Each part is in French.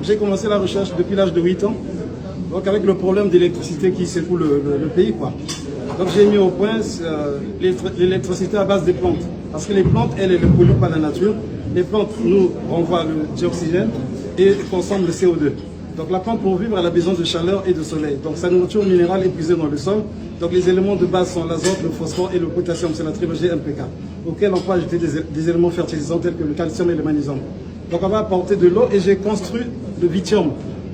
J'ai commencé la recherche depuis l'âge de 8 ans, donc avec le problème d'électricité qui secoue le pays, quoi. Donc j'ai mis au point l'électricité à base des plantes. Parce que les plantes, elles ne polluent pas la nature. Les plantes nous renvoient le dioxygène et consomment le CO2. Donc la plante, pour vivre, elle a besoin de chaleur et de soleil. Donc sa nourriture minérale est puisée dans le sol. Donc les éléments de base sont l'azote, le phosphore et le potassium. C'est la trilogie MPK, auquel on peut ajouter des éléments fertilisants tels que le calcium et le magnésium. Donc on va apporter de l'eau et j'ai construit le Vithium.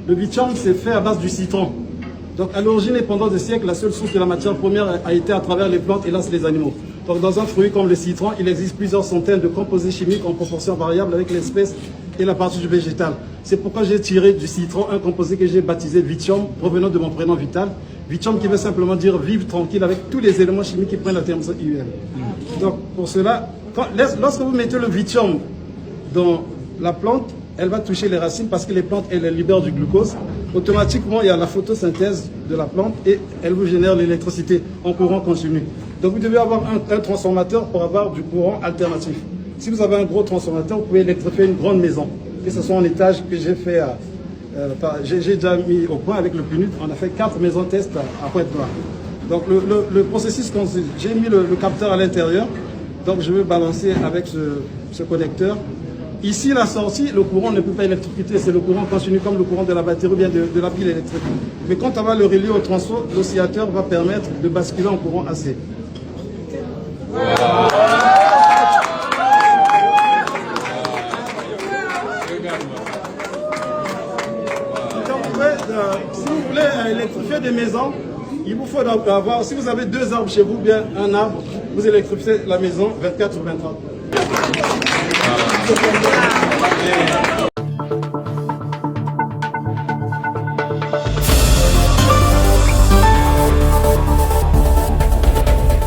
Le Vithium, c'est fait à base du citron. Donc à l'origine et pendant des siècles, la seule source de la matière première a été à travers les plantes et là c'est les animaux. Donc dans un fruit comme le citron, il existe plusieurs centaines de composés chimiques en proportion variable avec l'espèce et la partie du végétal. C'est pourquoi j'ai tiré du citron un composé que j'ai baptisé Vithium, provenant de mon prénom Vital. Vithium qui veut simplement dire vivre tranquille avec tous les éléments chimiques qui prennent la terminaison IUM. Donc pour cela, lorsque vous mettez le Vithium dans la plante, elle va toucher les racines parce que les plantes, elles libèrent du glucose. Automatiquement, il y a la photosynthèse de la plante et elle vous génère l'électricité en courant continu. Donc vous devez avoir un transformateur pour avoir du courant alternatif. Si vous avez un gros transformateur, vous pouvez électrifier une grande maison. Que ce soit en étage que j'ai fait, j'ai déjà mis au point avec le PNUD, on a fait 4 maisons test à Pointe-Noire. Donc le processus, j'ai mis le capteur à l'intérieur, donc je vais balancer avec ce connecteur. Ici, la sortie, le courant ne peut pas électrocuter, c'est le courant continu comme le courant de la batterie ou bien de la pile électrique. Mais quand on va le relier au transfo, l'oscillateur va permettre de basculer en courant AC. Si vous voulez électrifier des maisons, il vous faut avoir, si vous avez 2 arbres chez vous, bien un arbre, vous électrifiez la maison 24 sur 24.